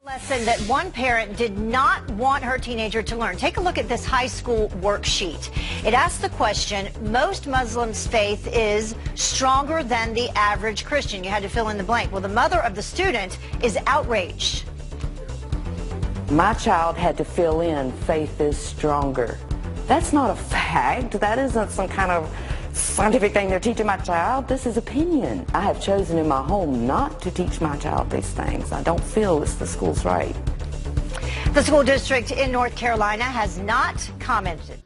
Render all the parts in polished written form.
Lesson that one parent did not want her teenager to learn. Take a look at this high school worksheet. It asks the question, most Muslims' faith is stronger than the average Christian. You had to fill in the blank. Well, the mother of the student is outraged. My child had to fill in, faith is stronger. That's not a fact. That isn't some kind of scientific thing they're teaching my child. This is opinion. I have chosen in my home not to teach my child these things. I don't feel it's the school's right. The school district in North Carolina has not commented.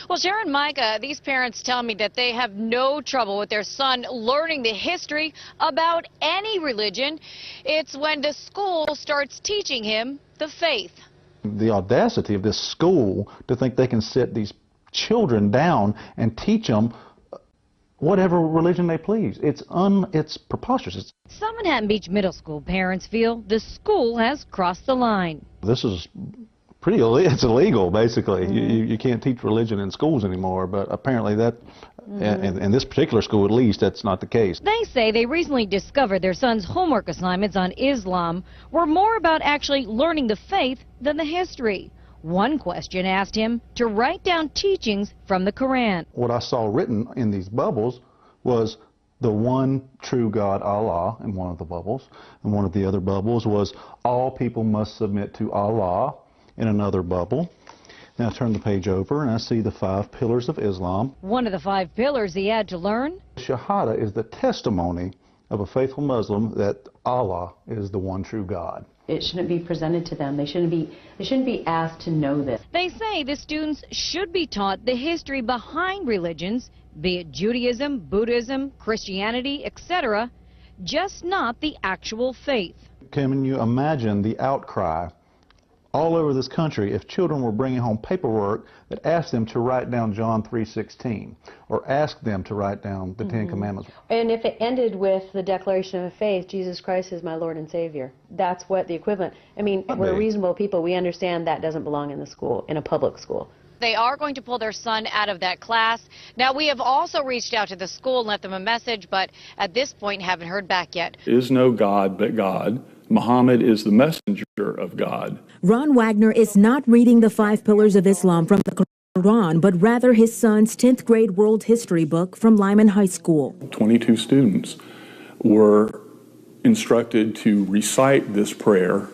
Well, Sharon, Micah, these parents tell me that they have no trouble with their son learning the history about any religion. It's when the school starts teaching him the faith. The audacity of this school to think they can sit these children down and teach them whatever religion they please. It's preposterous. Some Manhattan Beach Middle School parents feel the school has crossed the line. This is it's illegal, basically. You can't teach religion in schools anymore, but apparently that, in this particular school at least, that's not the case. They say they recently discovered their son's homework assignments on Islam were more about actually learning the faith than the history. One question asked him to write down teachings from the Quran. What I saw written in these bubbles was the one true God, Allah, in one of the bubbles. And one of the other bubbles was all people must submit to Allah in another bubble. Now I turn the page over and I see the 5 pillars of Islam. One of the 5 pillars he had to learn. Shahada is the testimony of a faithful Muslim that Allah is the one true God. It shouldn't be presented to them. They shouldn't be asked to know this. They say the students should be taught the history behind religions, be it Judaism, Buddhism, Christianity, etc., just not the actual faith. Can you imagine the outcry all over this country if children were bringing home paperwork that asked them to write down John 3:16 or asked them to write down the 10 Commandments? And if it ended with the declaration of faith, Jesus Christ is my Lord and Savior, that's what the equivalent. I mean, we're reasonable people. We understand that doesn't belong in the school, in a public school. They are going to pull their son out of that class. Now, we have also reached out to the school and left them a message, but at this point haven't heard back yet. There is no God but God. Muhammad is the messenger of God. Ron Wagner is not reading the 5 pillars of Islam from the Quran, but rather his son's 10th grade world history book from Lyman High School. 22 students were instructed to recite this prayer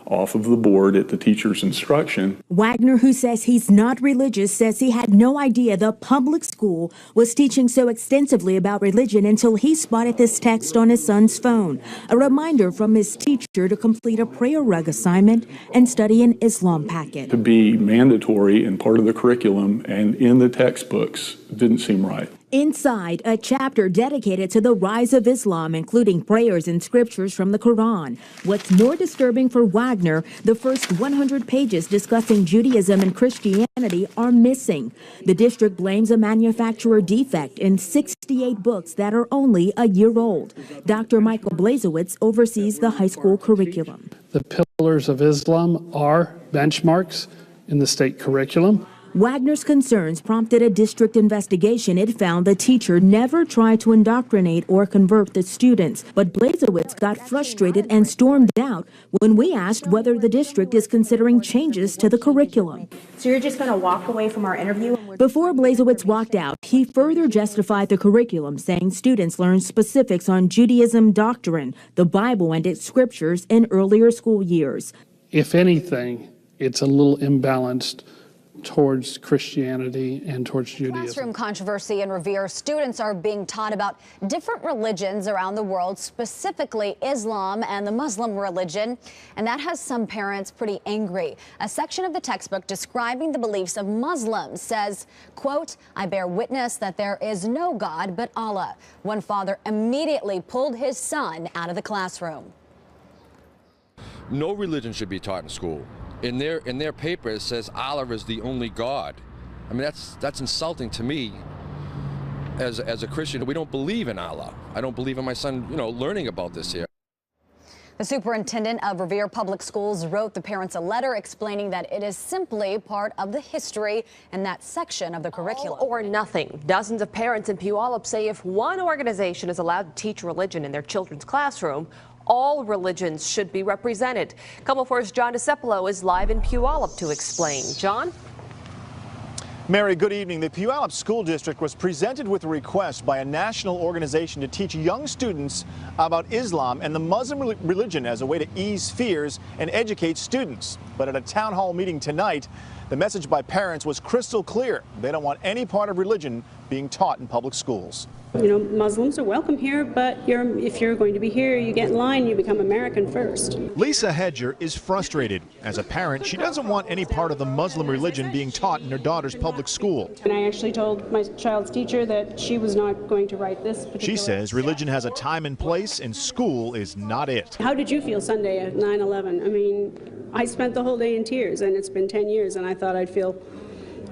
off of the board at the teacher's instruction. Wagner, who says he's not religious, says he had no idea the public school was teaching so extensively about religion until he spotted this text on his son's phone, a reminder from his teacher to complete a prayer rug assignment and study an Islam packet. To be mandatory and part of the curriculum and in the textbooks didn't seem right. Inside, a chapter dedicated to the rise of Islam, including prayers and scriptures from the Quran. What's more disturbing for Wagner, the first 100 pages discussing Judaism and Christianity are missing. The district blames a manufacturer defect in 68 books that are only a year old. Dr. Michael Blazowitz oversees the high school curriculum. The pillars of Islam are benchmarks in the state curriculum. Wagner's concerns prompted a district investigation. It found the teacher never tried to indoctrinate or convert the students. But Blazowitz got frustrated and stormed out when we asked whether the district is considering changes to the curriculum. So you're just going to walk away from our interview? Before Blazowitz walked out, he further justified the curriculum, saying students learn specifics on Judaism doctrine, the Bible and its scriptures in earlier school years. If anything, it's a little imbalanced towards Christianity and towards Judaism. Classroom controversy in Revere. Students are being taught about different religions around the world, specifically Islam and the Muslim religion, and that has some parents pretty angry. A section of the textbook describing the beliefs of Muslims says, quote, "I bear witness that there is no God but Allah." One father immediately pulled his son out of the classroom. No religion should be taught in school. In their paper, it says Allah is the only God. I mean, that's insulting to me as a Christian. We don't believe in Allah. I don't believe in my son, learning about this here. The superintendent of Revere Public Schools wrote the parents a letter explaining that it is simply part of the history in that section of the curriculum. All or nothing. Dozens of parents in Puyallup say if one organization is allowed to teach religion in their children's classroom, all religions should be represented. KOMO 4's John DeCepolo is live in Puyallup to explain. John? Mary, good evening. The Puyallup School District was presented with a request by a national organization to teach young students about Islam and the Muslim religion as a way to ease fears and educate students. But at a town hall meeting tonight, the message by parents was crystal clear. They don't want any part of religion being taught in public schools. You know, Muslims are welcome here, but if you're going to be here, you get in line, you become American first. Lisa Hedger is frustrated. As a parent, she doesn't want any part of the Muslim religion being taught in her daughter's public school. And I actually told my child's teacher that she was not going to write this particular. She says religion has a time and place, and school is not it. How did you feel Sunday at 9/11? I mean, I spent the whole day in tears, and it's been 10 years, and I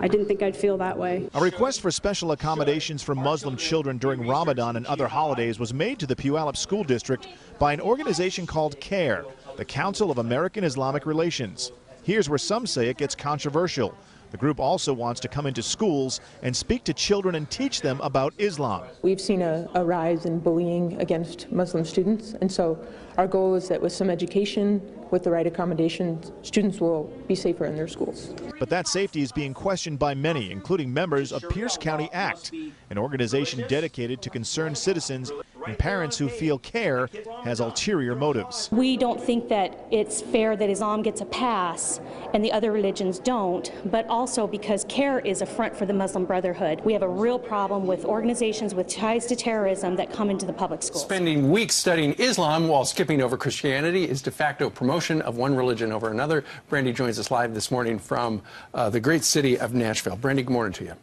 didn't think I'd feel that way. A request for special accommodations for Muslim children during Ramadan and other holidays was made to the Puyallup School District by an organization called CARE, the Council of American Islamic Relations. Here's where some say it gets controversial. The group also wants to come into schools and speak to children and teach them about Islam. We've seen a rise in bullying against Muslim students, and so our goal is that with some education, with the right accommodations, students will be safer in their schools. But that safety is being questioned by many, including members of Pierce County ACT, an organization dedicated to concerned citizens and parents who feel CARE has ulterior motives. We don't think that it's fair that Islam gets a pass and the other religions don't, but also because CARE is a front for the Muslim Brotherhood. We have a real problem with organizations with ties to terrorism that come into the public schools. Spending weeks studying Islam while skipping over Christianity is de facto promotion of one religion over another. Brandy joins us live this morning from the great city of Nashville. Brandy, good morning to you.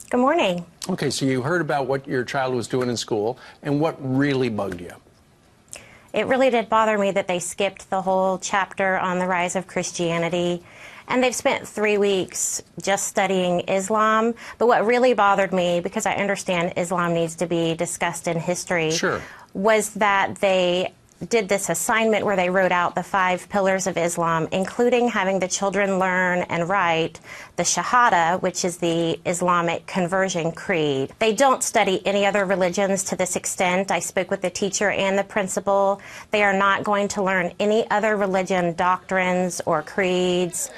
Good morning. Okay, so you heard about what your child was doing in school, and what really bugged you? It really did bother me that they skipped the whole chapter on the rise of Christianity, and they've spent 3 weeks just studying Islam. But what really bothered me, because I understand Islam needs to be discussed in history, sure, was that they did this assignment where they wrote out the 5 pillars of Islam, including having the children learn and write the Shahada, which is the Islamic conversion creed. They don't study any other religions to this extent. I spoke with the teacher and the principal. They are not going to learn any other religion doctrines or creeds.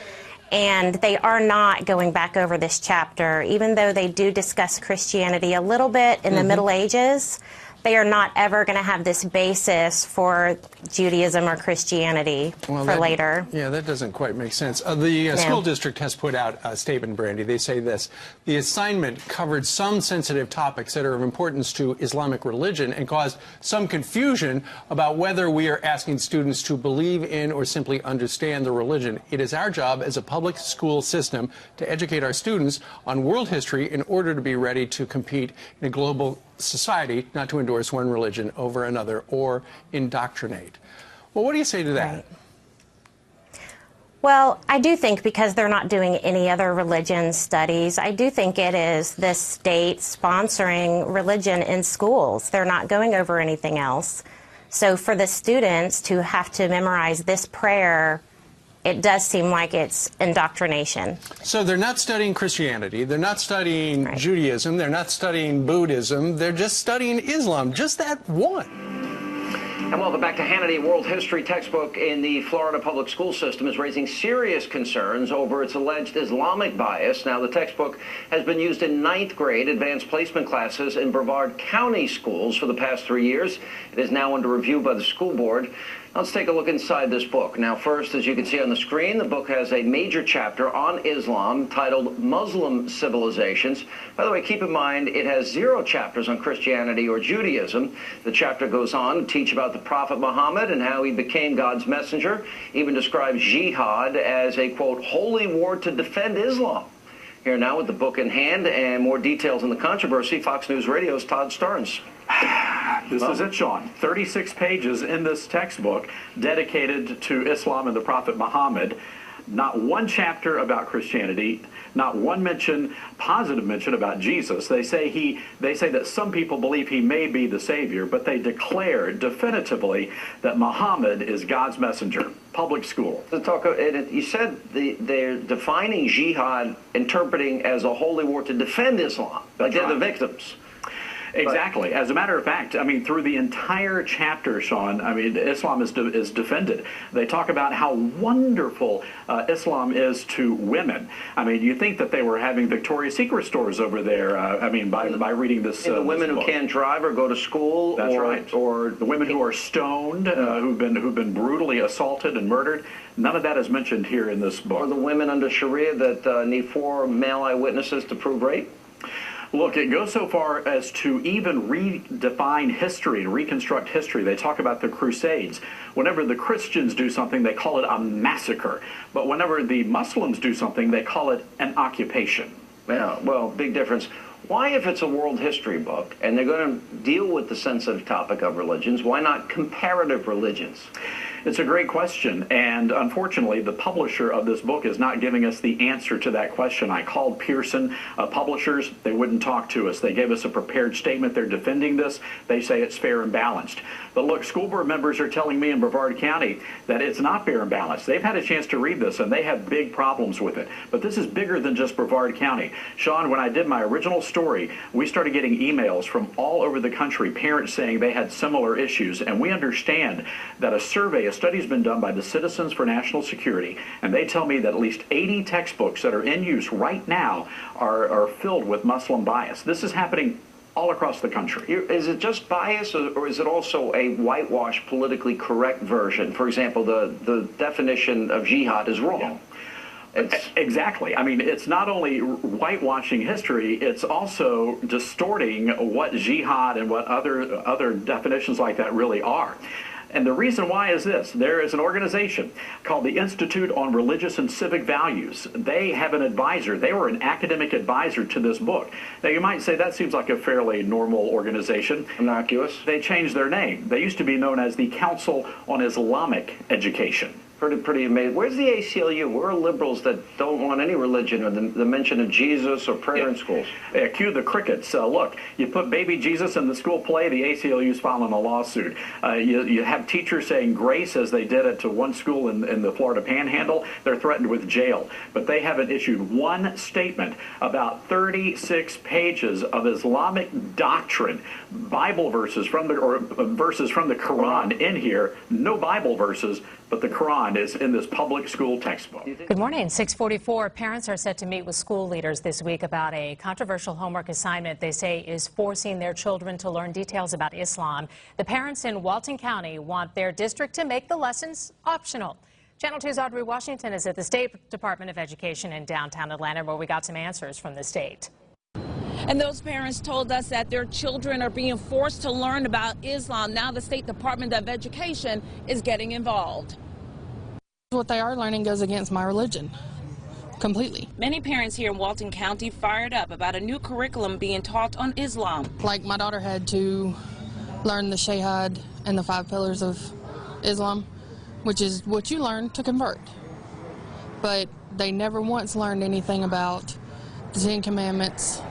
And they are not going back over this chapter, even though they do discuss Christianity a little bit in the Middle Ages. They are not ever going to have this basis for Judaism or Christianity for later. Yeah, that doesn't quite make sense. The school district has put out a statement, Brandy. They say this: the assignment covered some sensitive topics that are of importance to Islamic religion and caused some confusion about whether we are asking students to believe in or simply understand the religion. It is our job as a public school system to educate our students on world history in order to be ready to compete in a global society, not to endorse one religion over another or indoctrinate. Well, what do you say to that? Right. Well, I do think because they're not doing any other religion studies, I do think it is the state sponsoring religion in schools. They're not going over anything else. So for the students to have to memorize this prayer, it does seem like it's indoctrination. So they're not studying Christianity, they're not studying Judaism, they're not studying Buddhism, they're just studying Islam, just that one. And welcome back to Hannity. World history textbook in the Florida public school system is raising serious concerns over its alleged Islamic bias. Now, the textbook has been used in 9th grade advanced placement classes in Brevard County schools for the past 3 years. It is now under review by the school board. Let's take a look inside this book. Now, first, as you can see on the screen, the book has a major chapter on Islam titled Muslim Civilizations. By the way, keep in mind, it has 0 chapters on Christianity or Judaism. The chapter goes on to teach about the Prophet Muhammad and how he became God's messenger, even describes jihad as a, quote, holy war to defend Islam. Here now with the book in hand and more details on the controversy, Fox News Radio's Todd Stearns. This is it, Sean. 36 pages in this textbook dedicated to Islam and the Prophet Muhammad. Not one chapter about Christianity, not one mention, positive mention about Jesus. They say that some people believe he may be the Savior, but they declare definitively that Muhammad is God's messenger. Public school. You said they're defining jihad, interpreting as a holy war to defend Islam, like they're the victims. Exactly. As a matter of fact, I mean, through the entire chapter, Sean, I mean, Islam is defended. They talk about how wonderful Islam is to women. I mean, you think that they were having Victoria's Secret stores over there, I mean, by reading this. The women who can't drive or go to school. That's right. Or the women who are stoned, who've been brutally assaulted and murdered. None of that is mentioned here in this book. Or the women under Sharia that need 4 male eyewitnesses to prove rape. Look, it goes so far as to even redefine history and reconstruct history. They talk about the Crusades. Whenever the Christians do something, they call it a massacre. But whenever the Muslims do something, they call it an occupation. Yeah, well, big difference. Why, if it's a world history book and they're going to deal with the sensitive topic of religions, why not comparative religions? It's a great question, and unfortunately, the publisher of this book is not giving us the answer to that question. I called Pearson publishers. They wouldn't talk to us. They gave us a prepared statement. They're defending this. They say it's fair and balanced. But look, school board members are telling me in Brevard County that it's not fair and balanced. They've had a chance to read this, and they have big problems with it. But this is bigger than just Brevard County. Sean, when I did my original story, we started getting emails from all over the country, parents saying they had similar issues, and we understand that a study's been done by the Citizens for National Security, and they tell me that at least 80 textbooks that are in use right now are filled with Muslim bias. This is happening all across the country. Is it just bias, or is it also a whitewashed, politically correct version? For example, the definition of jihad is wrong. Yeah. Exactly. I mean, it's not only whitewashing history, it's also distorting what jihad and what other definitions like that really are. And the reason why is this. There is an organization called the Institute on Religious and Civic Values. They have an advisor. They were an academic advisor to this book. Now, you might say that seems like a fairly normal organization. Innocuous. They changed their name. They used to be known as the Council on Islamic Education. Pretty amazing. Where's the ACLU? Where are liberals that don't want any religion or the mention of Jesus or prayer in schools? Cue the crickets. Look, you put baby Jesus in the school play, the ACLU's filing a lawsuit. You have teachers saying grace, as they did at one school in the Florida Panhandle. They're threatened with jail. But they haven't issued one statement about 36 pages of Islamic doctrine, Bible verses from the Quran in here. No Bible verses, but the Quran is in this public school textbook. Good morning. 6:44. Parents are set to meet with school leaders this week about a controversial homework assignment they say is forcing their children to learn details about Islam. The parents in Walton County want their district to make the lessons optional. Channel 2's Audrey Washington is at the State Department of Education in downtown Atlanta, where we got some answers from the state. And those parents told us that their children are being forced to learn about Islam. Now the State Department of Education is getting involved. What they are learning goes against my religion completely. Many parents here in Walton County fired up about a new curriculum being taught on Islam. Like my daughter had to learn the Shahad and the 5 pillars of Islam, which is what you learn to convert. But they never once learned anything about the 10 Commandments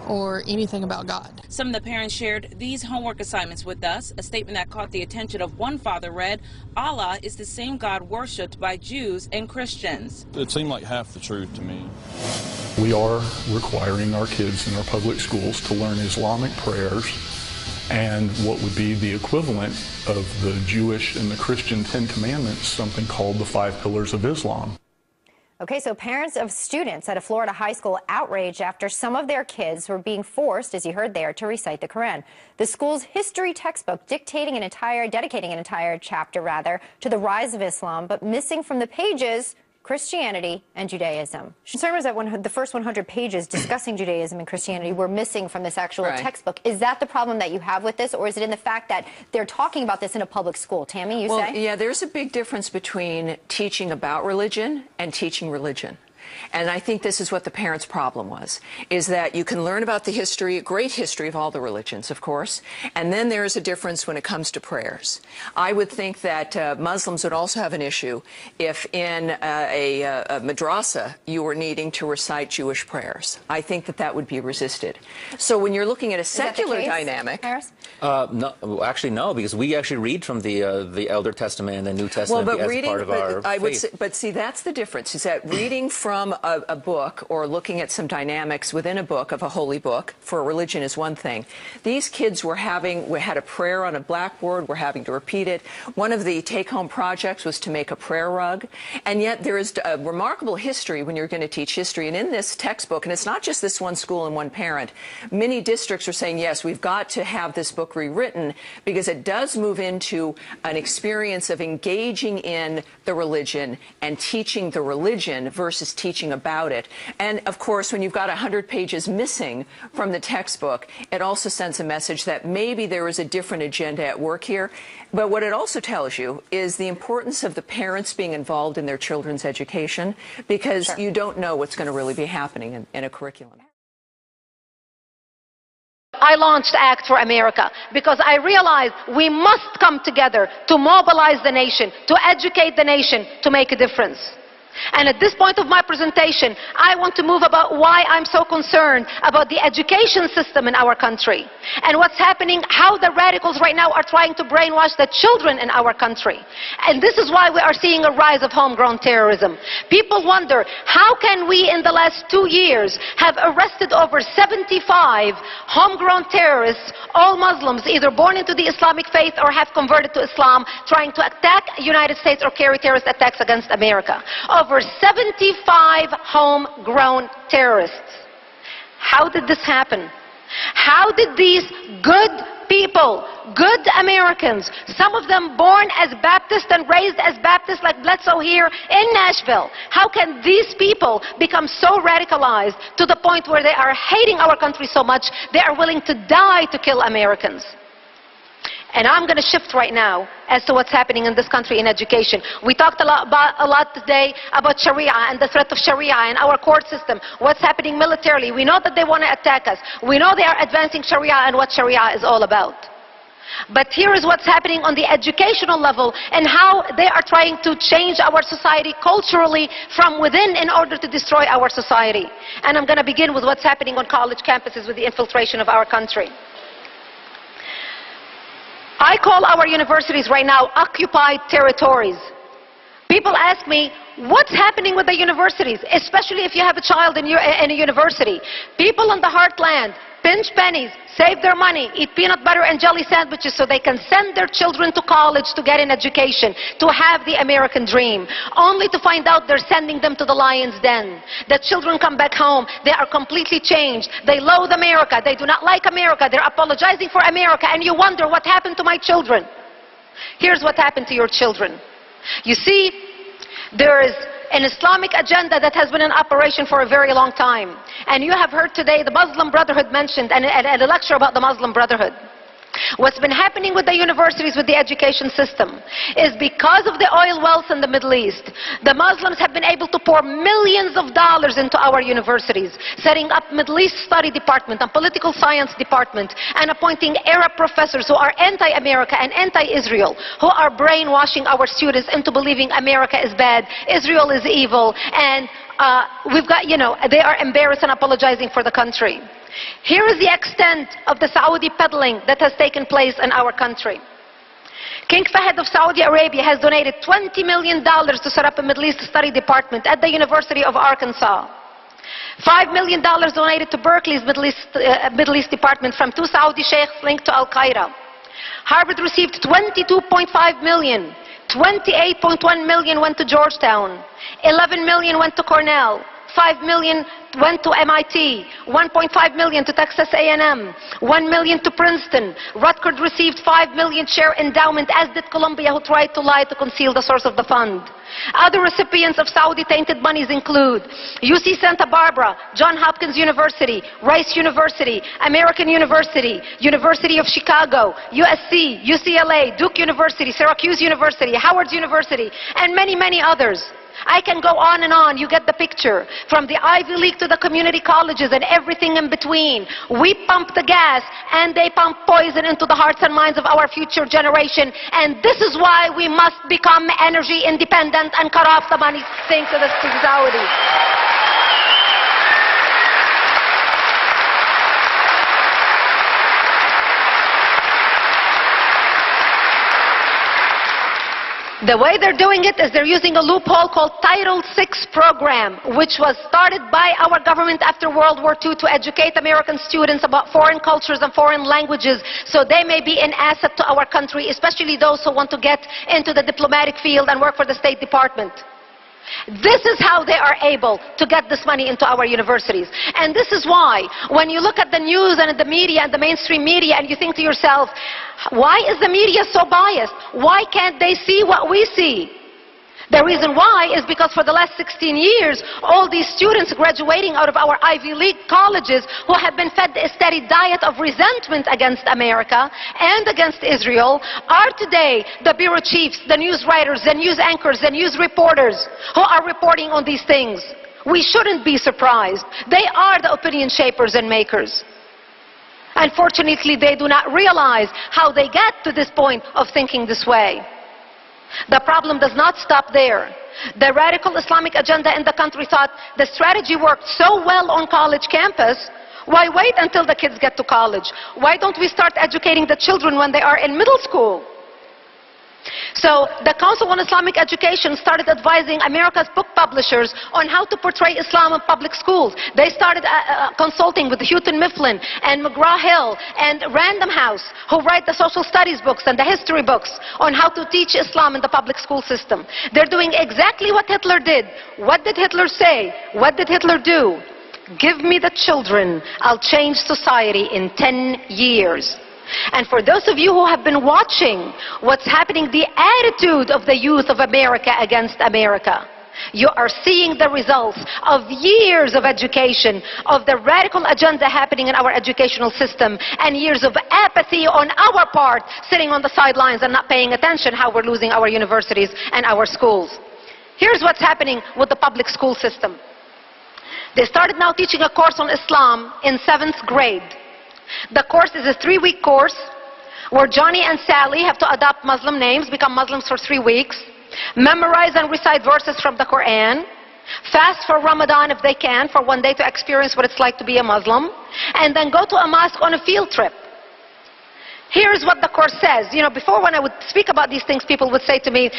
or anything about God. Some of the parents shared these homework assignments with us. A statement that caught the attention of one father read, "Allah is the same God worshipped by Jews and Christians." It seemed like half the truth to me. We are requiring our kids in our public schools to learn Islamic prayers and what would be the equivalent of the Jewish and the Christian 10 Commandments, something called the 5 pillars of Islam. Okay, so parents of students at a Florida high school outraged after some of their kids were being forced, as you heard there, to recite the Quran. The school's history textbook dedicating an entire chapter to the rise of Islam, but missing from the pages Christianity and Judaism. Concern was that the first 100 pages discussing Judaism and Christianity were missing from this actual textbook. Is that the problem that you have with this, or is it in the fact that they're talking about this in a public school? Tammy, you say? Yeah, there's a big difference between teaching about religion and teaching religion. And I think this is what the parents' problem was, is that you can learn about the history, great history of all the religions, of course, and then there is a difference when it comes to prayers. I would think that Muslims would also have an issue if in a madrasa you were needing to recite Jewish prayers. I think that that would be resisted. So when you're looking at a secular dynamic... No, actually, no, because we actually read from the Elder Testament and the New Testament as part of our faith. But see, that's the difference, is that reading from from a book or looking at some dynamics within a book of a holy book for a religion is one thing. These kids we had a prayer on a blackboard, we're having to repeat it. One of the take-home projects was to make a prayer rug. And yet there is a remarkable history when you're going to teach history. And in this textbook, and it's not just this one school and one parent, many districts are saying, yes, we've got to have this book rewritten because it does move into an experience of engaging in the religion and teaching the religion versus teaching about it. And of course, when you've got 100 pages missing from the textbook, it also sends a message that maybe there is a different agenda at work here. But what it also tells you is the importance of the parents being involved in their children's education, because you don't know what's going to really be happening in a curriculum. I launched Act for America because I realized we must come together to mobilize the nation, to educate the nation, to make a difference. And at this point of my presentation, I want to move about why I'm so concerned about the education system in our country and what's happening, how the radicals right now are trying to brainwash the children in our country. And this is why we are seeing a rise of homegrown terrorism. People wonder, how can we in the last 2 years have arrested over 75 homegrown terrorists, all Muslims, either born into the Islamic faith or have converted to Islam, trying to attack the United States or carry terrorist attacks against America. Over 75 homegrown terrorists. How did this happen? How did these good people, good Americans, some of them born as Baptists and raised as Baptists like Bledsoe here in Nashville, how can these people become so radicalized to the point where they are hating our country so much they are willing to die to kill Americans? And I'm going to shift right now as to what's happening in this country in education. We talked a lot today about Sharia and the threat of Sharia and our court system, what's happening militarily. We know that they want to attack us. We know they are advancing Sharia and what Sharia is all about. But here is what's happening on the educational level and how they are trying to change our society culturally from within in order to destroy our society. And I'm going to begin with what's happening on college campuses with the infiltration of our country. I call our universities right now occupied territories. People ask me, what's happening with the universities, especially if you have a child in a university? People in the heartland pinch pennies, save their money, eat peanut butter and jelly sandwiches so they can send their children to college to get an education, to have the American dream, only to find out they're sending them to the lion's den. The children come back home, they are completely changed. They loathe America, they do not like America, they're apologizing for America, and you wonder what happened to my children. Here's what happened to your children. You see, there is an Islamic agenda that has been in operation for a very long time. And you have heard today the Muslim Brotherhood mentioned and a lecture about the Muslim Brotherhood. What's been happening with the universities, with the education system, is because of the oil wealth in the Middle East, the Muslims have been able to pour millions of dollars into our universities, setting up Middle East study department and political science department, and appointing Arab professors who are anti-America and anti-Israel, who are brainwashing our students into believing America is bad, Israel is evil, and we've got, they are embarrassed and apologizing for the country. Here is the extent of the Saudi peddling that has taken place in our country. King Fahd of Saudi Arabia has donated $20 million to set up a Middle East study department at the University of Arkansas. $5 million donated to Berkeley's Middle East department from 2 Saudi sheikhs linked to Al-Qaeda. Harvard received $22.5 million. $28.1 million went to Georgetown. $11 million went to Cornell. $5 million went to MIT, $1.5 million to Texas A&M, $1 million to Princeton. Rutgers received $5 million share endowment, as did Columbia, who tried to lie to conceal the source of the fund. Other recipients of Saudi-tainted monies include UC Santa Barbara, Johns Hopkins University, Rice University, American University, University of Chicago, USC, UCLA, Duke University, Syracuse University, Howard University, and many, many others. I can go on and on, you get the picture. From the Ivy League to the community colleges and everything in between. We pump the gas and they pump poison into the hearts and minds of our future generation. And this is why we must become energy independent and cut off the money sink to the Saudis. The way they're doing it is they're using a loophole called Title VI program, which was started by our government after World War II to educate American students about foreign cultures and foreign languages so they may be an asset to our country, especially those who want to get into the diplomatic field and work for the State Department. This is how they are able to get this money into our universities. And this is why, when you look at the news and the media and the mainstream media and you think to yourself, why is the media so biased? Why can't they see what we see? The reason why is because for the last 16 years, all these students graduating out of our Ivy League colleges who have been fed a steady diet of resentment against America and against Israel are today the bureau chiefs, the news writers, the news anchors, the news reporters who are reporting on these things. We shouldn't be surprised. They are the opinion shapers and makers. Unfortunately, they do not realize how they get to this point of thinking this way. The problem does not stop there. The radical Islamic agenda in the country thought the strategy worked so well on college campus, why wait until the kids get to college? Why don't we start educating the children when they are in middle school? So the Council on Islamic Education started advising America's book publishers on how to portray Islam in public schools. They started consulting with Houghton Mifflin and McGraw-Hill and Random House, who write the social studies books and the history books on how to teach Islam in the public school system. They're doing exactly what Hitler did. What did Hitler say? What did Hitler do? Give me the children, I'll change society in 10 years. And for those of you who have been watching what's happening, the attitude of the youth of America against America, you are seeing the results of years of education, of the radical agenda happening in our educational system, and years of apathy on our part, sitting on the sidelines and not paying attention how we're losing our universities and our schools. Here's what's happening with the public school system. They started now teaching a course on Islam in 7th grade. The course is a 3-week course where Johnny and Sally have to adopt Muslim names, become Muslims for 3 weeks, memorize and recite verses from the Quran, fast for Ramadan if they can for 1 day to experience what it's like to be a Muslim, and then go to a mosque on a field trip. Here's what the course says. You know, before when I would speak about these things, people would say to me,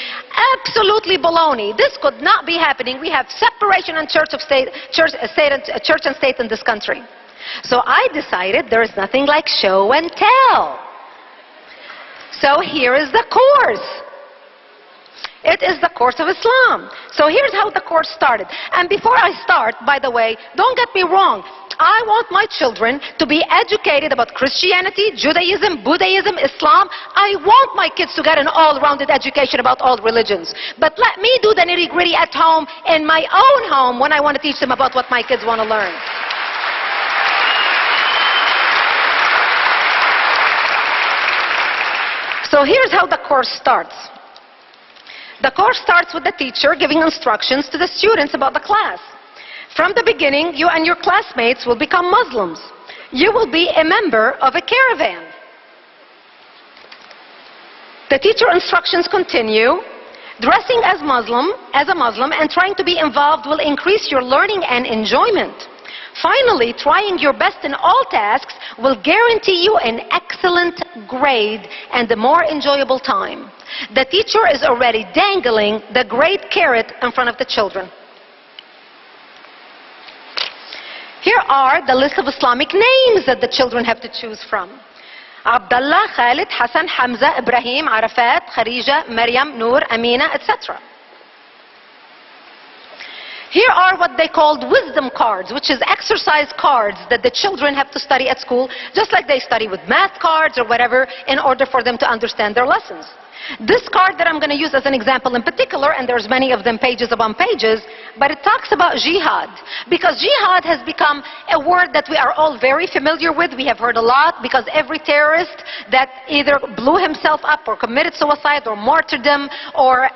absolutely baloney. This could not be happening. We have separation in church and state in this country. So I decided there is nothing like show and tell. So here is the course. It is the course of Islam. So here's how the course started. And before I start, by the way, don't get me wrong. I want my children to be educated about Christianity, Judaism, Buddhism, Islam. I want my kids to get an all-rounded education about all religions. But let me do the nitty-gritty at home, in my own home, when I want to teach them about what my kids want to learn. So here's how the course starts. The course starts with the teacher giving instructions to the students about the class. From the beginning, you and your classmates will become Muslims. You will be a member of a caravan. The teacher instructions continue. Dressing as a Muslim and trying to be involved will increase your learning and enjoyment. Finally, trying your best in all tasks will guarantee you an excellent grade and a more enjoyable time. The teacher is already dangling the great carrot in front of the children. Here are the list of Islamic names that the children have to choose from. Abdullah, Khalid, Hassan, Hamza, Ibrahim, Arafat, Kharija, Maryam, Noor, Amina, etc. Here are what they called wisdom cards, which is exercise cards that the children have to study at school, just like they study with math cards or whatever, in order for them to understand their lessons. This card that I'm going to use as an example in particular, and there's many of them pages upon pages, but it talks about jihad. Because jihad has become a word that we are all very familiar with. We have heard a lot because every terrorist that either blew himself up or committed suicide or martyrdom or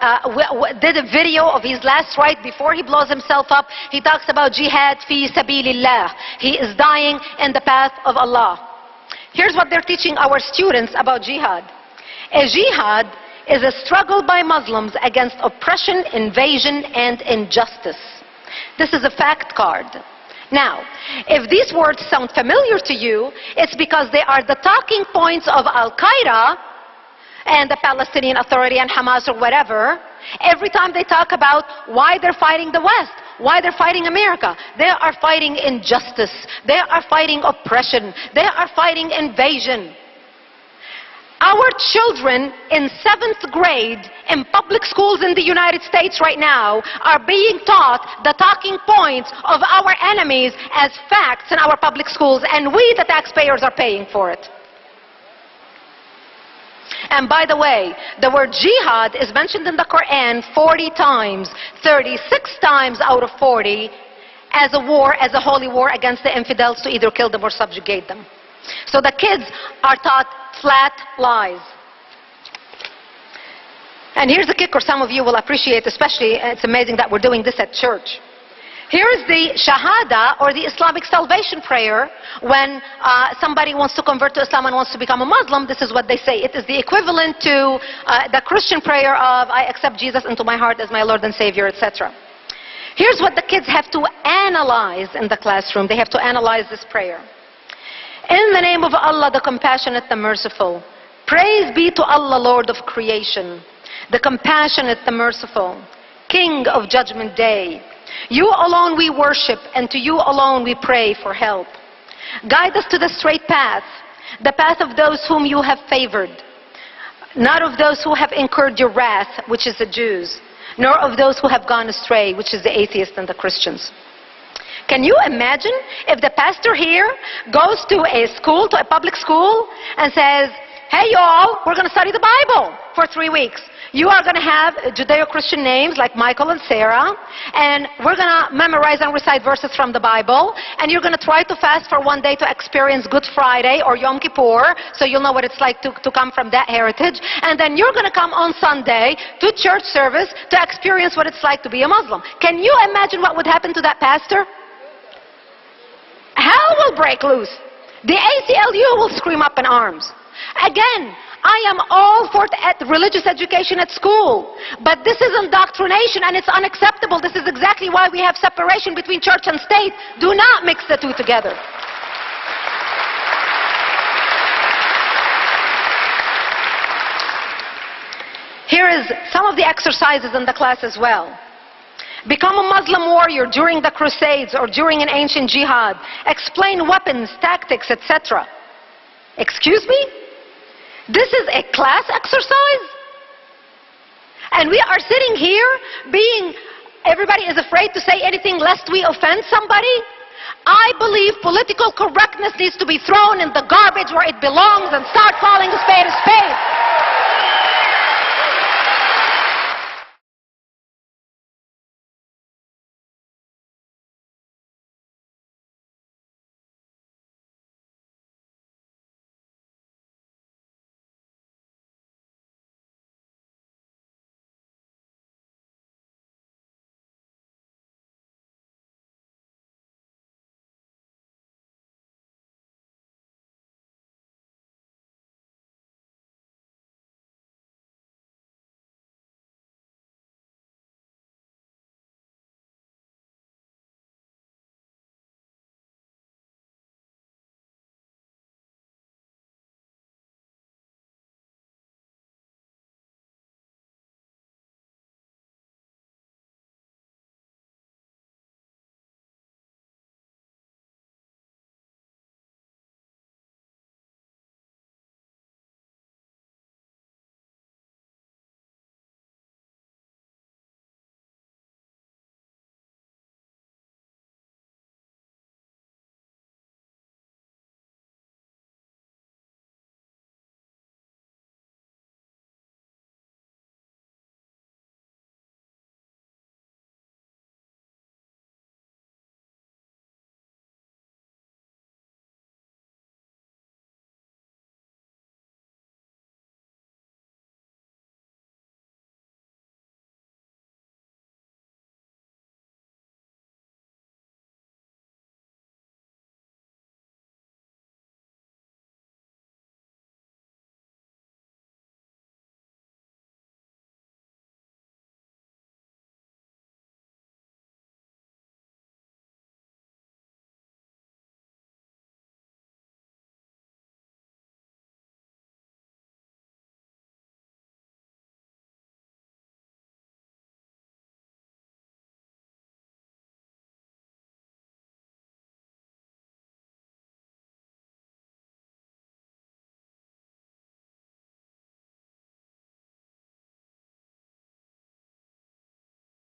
did a video of his last rite before he blows himself up, he talks about jihad fi sabilillah. He is dying in the path of Allah. Here's what they're teaching our students about jihad. A jihad is a struggle by Muslims against oppression, invasion, and injustice. This is a fact card. Now, if these words sound familiar to you, it's because they are the talking points of Al-Qaeda and the Palestinian Authority and Hamas or whatever, every time they talk about why they're fighting the West, why they're fighting America, they are fighting injustice, they are fighting oppression, they are fighting invasion. Our children in 7th grade in public schools in the United States right now are being taught the talking points of our enemies as facts in our public schools, and we, the taxpayers, are paying for it. And by the way, the word jihad is mentioned in the Quran 40 times, 36 times out of 40 as a war, as a holy war against the infidels to either kill them or subjugate them. So the kids are taught flat lies. And here's the kicker some of you will appreciate, especially, it's amazing that we're doing this at church. Here is the Shahada, or the Islamic salvation prayer, when somebody wants to convert to Islam and wants to become a Muslim. This is what they say. It is the equivalent to the Christian prayer of, I accept Jesus into my heart as my Lord and Savior, etc. Here's what the kids have to analyze in the classroom. They have to analyze this prayer. In the name of Allah, the compassionate, the merciful. Praise be to Allah, Lord of creation, the compassionate, the merciful, King of judgment day. You alone we worship, and to you alone we pray for help. Guide us to the straight path, the path of those whom you have favored, not of those who have incurred your wrath, which is the Jews, nor of those who have gone astray, which is the atheists and the Christians. Can you imagine if the pastor here goes to a school, to a public school, and says, hey y'all, we're going to study the Bible for 3 weeks. You are going to have Judeo-Christian names like Michael and Sarah, and we're going to memorize and recite verses from the Bible, and you're going to try to fast for 1 day to experience Good Friday or Yom Kippur, so you'll know what it's like to come from that heritage, and then you're going to come on Sunday to church service to experience what it's like to be a Muslim. Can you imagine what would happen to that pastor? Hell will break loose. The ACLU will scream up in arms. Again, I am all for religious education at school, but this is indoctrination and it's unacceptable. This is exactly why we have separation between church and state. Do not mix the two together. Here is some of the exercises in the class as well. Become a Muslim warrior during the Crusades or during an ancient jihad. Explain weapons, tactics, etc. Excuse me? This is a class exercise? And we are sitting here everybody is afraid to say anything lest we offend somebody? I believe political correctness needs to be thrown in the garbage where it belongs and start calling a spade a spade.